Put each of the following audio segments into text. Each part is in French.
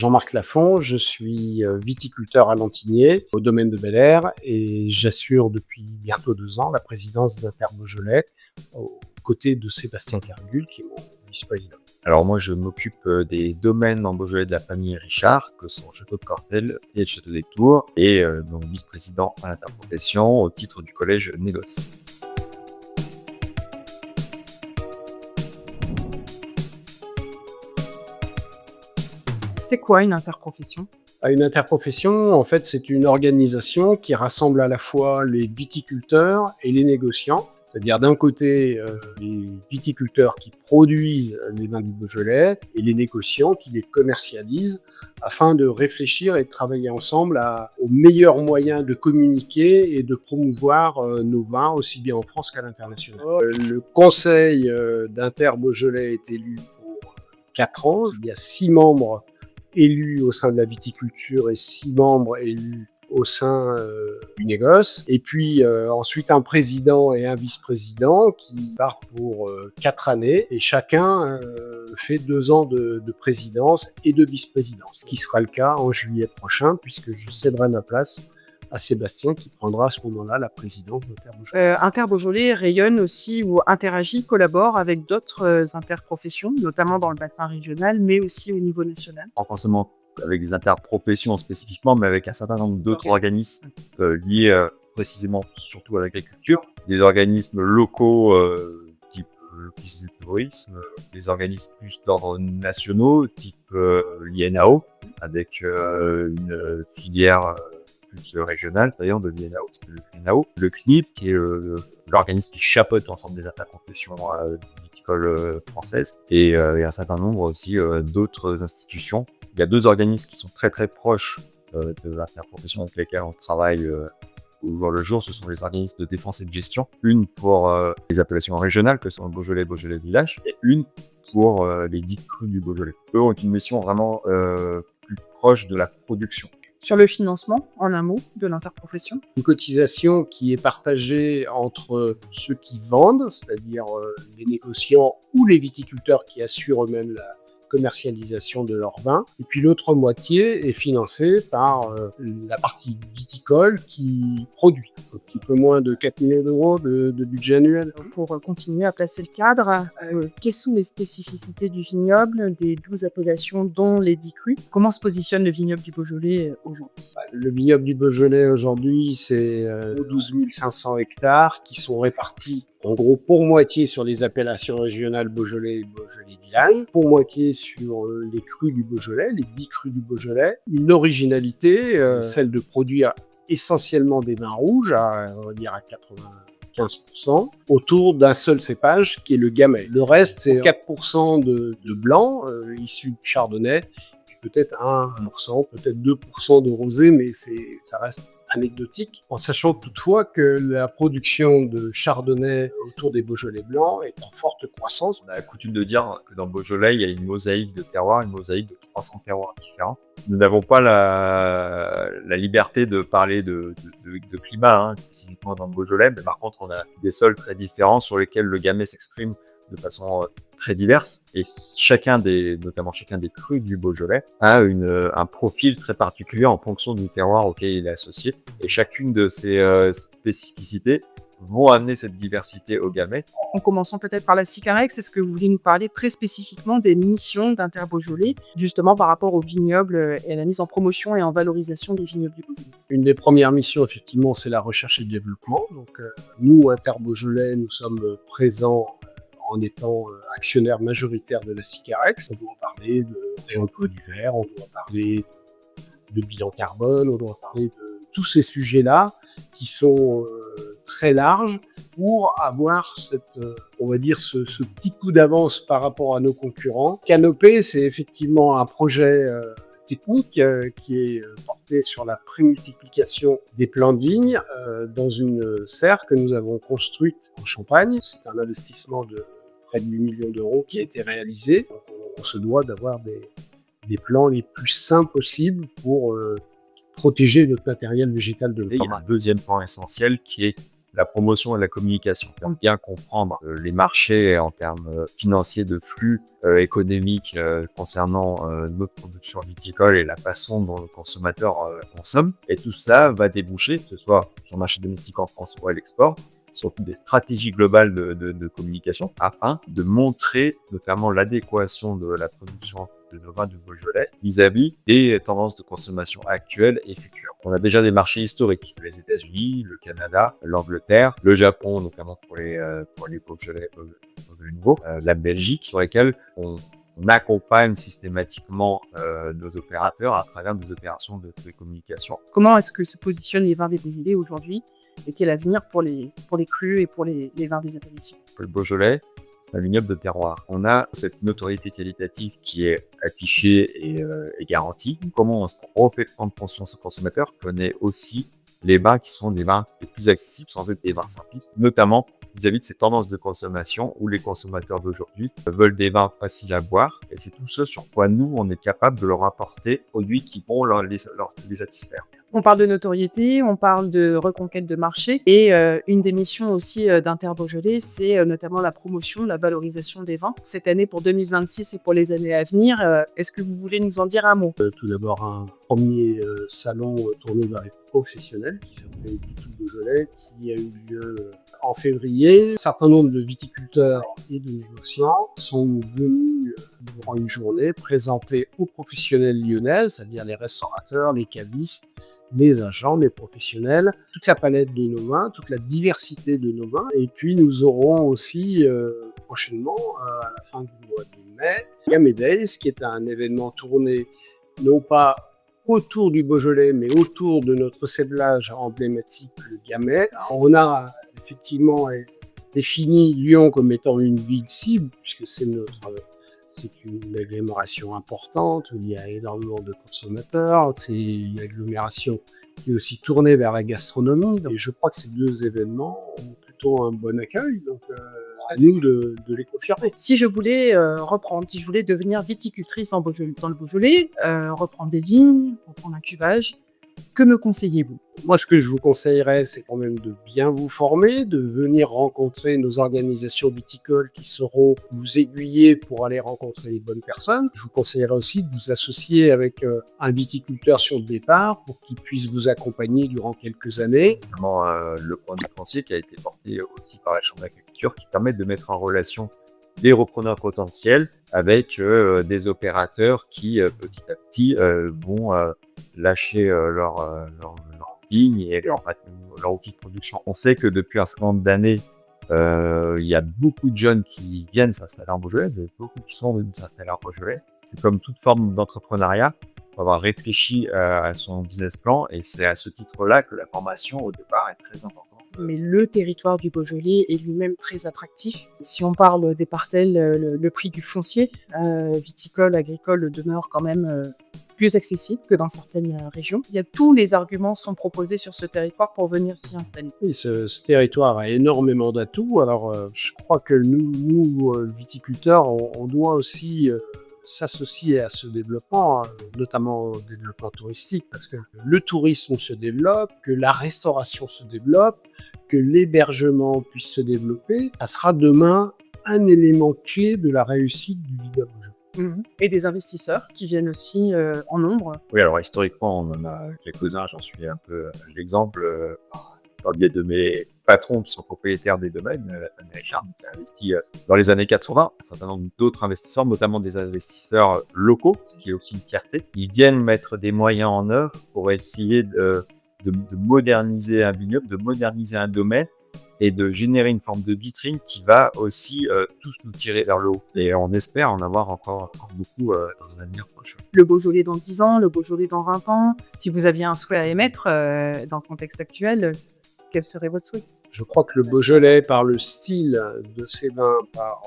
Jean-Marc Lafont, je suis viticulteur à Lantigné, au domaine de Bel-Air, et j'assure depuis bientôt 2 ans la présidence d'Inter Beaujolais, aux côtés de Sébastien Cargul, qui est mon vice-président. Alors moi, je m'occupe des domaines en Beaujolais de la famille Richard, que sont Château de Corcelles et le Château des Tours, et donc vice-président à l'interprofession au titre du collège Négoce. C'est quoi une interprofession? Une interprofession, en fait, c'est une organisation qui rassemble à la fois les viticulteurs et les négociants. C'est-à-dire d'un côté les viticulteurs qui produisent les vins du Beaujolais et les négociants qui les commercialisent afin de réfléchir et de travailler ensemble aux meilleurs moyens de communiquer et de promouvoir nos vins aussi bien en France qu'à l'international. Le conseil d'Inter Beaujolais est élu pour 4 ans. Il y a 6 membres élus au sein de la viticulture et 6 membres élus au sein du négoce. Et puis ensuite un président et un vice-président qui partent pour 4 années. Et chacun fait 2 ans de présidence et de vice-présidence. Ce qui sera le cas en juillet prochain, puisque je céderai ma place à Sébastien qui prendra à ce moment-là la présidence d'Inter Beaujolais. Inter Beaujolais rayonne aussi ou interagit, collabore avec d'autres interprofessions, notamment dans le bassin régional, mais aussi au niveau national. Pas forcément avec des interprofessions spécifiquement, mais avec un certain nombre d'autres organismes liés précisément surtout à l'agriculture, des organismes locaux type l'Office du tourisme, des organismes plus d'ordre nationaux type l'INAO, avec une filière plus régionale d'ailleurs de l'INAO, parce que l'INAO, le CNIP, qui est l'organisme qui chapeaute l'ensemble des interprofessions viticoles françaises, et un certain nombre aussi d'autres institutions. Il y a 2 organismes qui sont très très proches de l'interprofession avec lesquels on travaille au jour le jour. Ce sont les organismes de défense et de gestion, une pour les appellations régionales que sont le Beaujolais, Beaujolais Village, et une pour les 10 crus du Beaujolais. Eux ont une mission vraiment plus proche de la production. Sur le financement, en un mot, de l'interprofession? Une cotisation qui est partagée entre ceux qui vendent, c'est-à-dire les négociants ou les viticulteurs qui assurent eux-mêmes la commercialisation de leurs vins. Et puis l'autre moitié est financée par la partie viticole qui produit. C'est un petit peu moins de 4 millions d'euros de budget annuel. Pour continuer à placer le cadre, quelles sont les spécificités du vignoble, des 12 appellations dont les 10 crus? Comment se positionne le vignoble du Beaujolais aujourd'hui? Le vignoble du Beaujolais aujourd'hui, c'est 12 500 hectares qui sont répartis en gros pour moitié sur les appellations régionales Beaujolais et Beaujolais-Village, pour moitié sur les crus du Beaujolais, les 10 crus du Beaujolais. Une originalité, celle de produire essentiellement des vins rouges, on va dire à 95%, autour d'un seul cépage qui est le Gamay. Le reste, c'est 4% de blanc issu de Chardonnay, peut-être 1%, peut-être 2% de rosé, mais ça reste anecdotique, en sachant toutefois que la production de Chardonnay autour des Beaujolais blancs est en forte croissance. On a coutume de dire que dans le Beaujolais, il y a une mosaïque de terroirs, une mosaïque de 300 terroirs différents. Nous n'avons pas la liberté de parler de climat, spécifiquement dans le Beaujolais, mais par contre, on a des sols très différents sur lesquels le Gamay s'exprime de façon très diverse, et notamment chacun des crus du Beaujolais a un profil très particulier en fonction du terroir auquel il est associé, et chacune de ces spécificités vont amener cette diversité au Gamay. En commençant peut-être par la Sicarex, est-ce que vous voulez nous parler très spécifiquement des missions d'Inter Beaujolais, justement par rapport aux vignobles et à la mise en promotion et en valorisation des vignobles du Beaujolais? Une des premières missions, effectivement, c'est la recherche et le développement. Donc, nous, Inter Beaujolais, nous sommes présents en étant actionnaire majoritaire de la Sicarex. On doit parler de réemploi du verre, on doit parler de bilan carbone, on doit parler de tous ces sujets-là qui sont très larges pour avoir on va dire ce petit coup d'avance par rapport à nos concurrents. Canopée, c'est effectivement un projet technique qui est porté sur la prémultiplication des plants de vigne dans une serre que nous avons construite en Champagne. C'est un investissement de près de 8 millions d'euros qui a été réalisé. Donc, on se doit d'avoir des plants les plus sains possibles pour protéger notre matériel végétal de l'eau. Il y a un deuxième point essentiel qui est la promotion et la communication. Pour bien comprendre les marchés en termes financiers de flux économiques concernant notre production viticole et la façon dont le consommateur consomme. Et tout ça va déboucher, que ce soit sur le marché domestique en France ou à l'export, surtout des stratégies globales de communication afin de montrer notamment l'adéquation de la production de nos vins du Beaujolais vis-à-vis des tendances de consommation actuelles et futures. On a déjà des marchés historiques, les États-Unis, le Canada, l'Angleterre, le Japon, notamment pour les Beaujolais nouveaux, la Belgique, sur lesquels on accompagne systématiquement nos opérateurs à travers des opérations de communication. Comment est-ce que se positionnent les vins des Beaujolais aujourd'hui et quel avenir pour les crus et pour les vins des appellations? Le Beaujolais, c'est un vignoble de terroir. On a cette notoriété qualitative qui est affichée et garantie. Comment on fait prendre conscience au consommateur qu'on ait aussi les vins qui sont des vins les plus accessibles sans être des vins simplistes, notamment vis-à-vis de ces tendances de consommation où les consommateurs d'aujourd'hui veulent des vins faciles à boire. Et c'est tout ce sur quoi nous, on est capable de leur apporter produits qui vont les satisfaire. On parle de notoriété, on parle de reconquête de marché et une des missions aussi d'Inter Beaujolais, c'est notamment la promotion, la valorisation des vins. Cette année pour 2026 et pour les années à venir, est-ce que vous voulez nous en dire un mot? Tout d'abord, un premier salon tourné vers les professionnels qui s'appelait Viticole Beaujolais, qui a eu lieu en février. Un certain nombre de viticulteurs et de négociants sont venus durant une journée présenter aux professionnels lyonnais, c'est-à-dire les restaurateurs, les cavistes, les agents, les professionnels, toute la palette de nos vins, toute la diversité de nos vins. Et puis nous aurons aussi prochainement, à la fin du mois de mai, Gamay Days, qui est un événement tourné non pas autour du Beaujolais, mais autour de notre céblage emblématique, le Gamay. On a effectivement défini Lyon comme étant une ville cible, puisque c'est une agglomération importante, où il y a énormément de consommateurs, c'est une agglomération qui est aussi tournée vers la gastronomie. Et je crois que ces deux événements ont plutôt un bon accueil, donc à nous de les confirmer. Si je voulais si je voulais devenir viticultrice dans le Beaujolais, reprendre des vignes, reprendre un cuvage, que me conseillez-vous? Moi, ce que je vous conseillerais, c'est quand même de bien vous former, de venir rencontrer nos organisations viticoles qui sauront vous aiguiller pour aller rencontrer les bonnes personnes. Je vous conseillerais aussi de vous associer avec un viticulteur sur le départ pour qu'il puisse vous accompagner durant quelques années. Notamment le point de foncier qui a été porté aussi par la Chambre d'agriculture qui permet de mettre en relation des repreneurs potentiels avec des opérateurs qui petit à petit vont lâcher leur ligne et leur outil de production. On sait que depuis un certain nombre d'années, il y a beaucoup de jeunes qui viennent s'installer en Beaujolais, beaucoup qui sont venus s'installer en Beaujolais. C'est comme toute forme d'entrepreneuriat, il faut avoir réfléchi à son business plan et c'est à ce titre-là que la formation au départ est très importante. Mais le territoire du Beaujolais est lui-même très attractif. Si on parle des parcelles, le prix du foncier viticole, agricole demeure quand même plus accessible que dans certaines régions. Tous les arguments sont proposés sur ce territoire pour venir s'y installer. Oui, ce territoire a énormément d'atouts. Alors, je crois que nous viticulteurs, on doit aussi s'associer à ce développement, notamment au développement touristique, parce que le tourisme se développe, que la restauration se développe, que l'hébergement puisse se développer. Ça sera demain un élément clé de la réussite du vignoble. Et des investisseurs qui viennent aussi en nombre. Oui, alors historiquement, on en a quelques-uns, j'en suis un peu l'exemple par le biais de mes patrons qui sont propriétaires des domaines, la famille Richard, qui a investi dans les années 80, un certain nombre d'autres investisseurs, notamment des investisseurs locaux, ce qui est aussi une fierté. Ils viennent mettre des moyens en œuvre pour essayer de moderniser un vignoble, de moderniser un domaine, et de générer une forme de vitrine qui va aussi tous nous tirer vers le haut. Et on espère en avoir encore beaucoup dans un avenir proche. Le Beaujolais dans 10 ans, le Beaujolais dans 20 ans. Si vous aviez un souhait à émettre dans le contexte actuel, quel serait votre souhait? Je crois que le Beaujolais, par le style de ses vins, par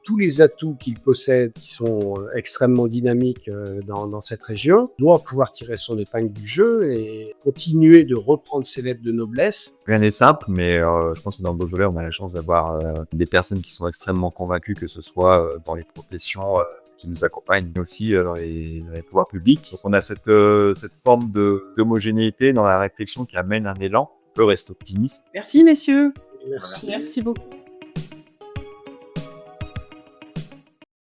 tous les atouts qu'il possède, qui sont extrêmement dynamiques dans cette région, doit pouvoir tirer son épingle du jeu et continuer de reprendre ses lettres de noblesse. Rien n'est simple, mais je pense que dans le Beaujolais, on a la chance d'avoir des personnes qui sont extrêmement convaincues, que ce soit dans les professions qui nous accompagnent, mais aussi dans les pouvoirs publics. Donc on a cette forme d'homogénéité dans la réflexion qui amène un élan peut rester optimiste. Merci, messieurs. Merci. Merci beaucoup.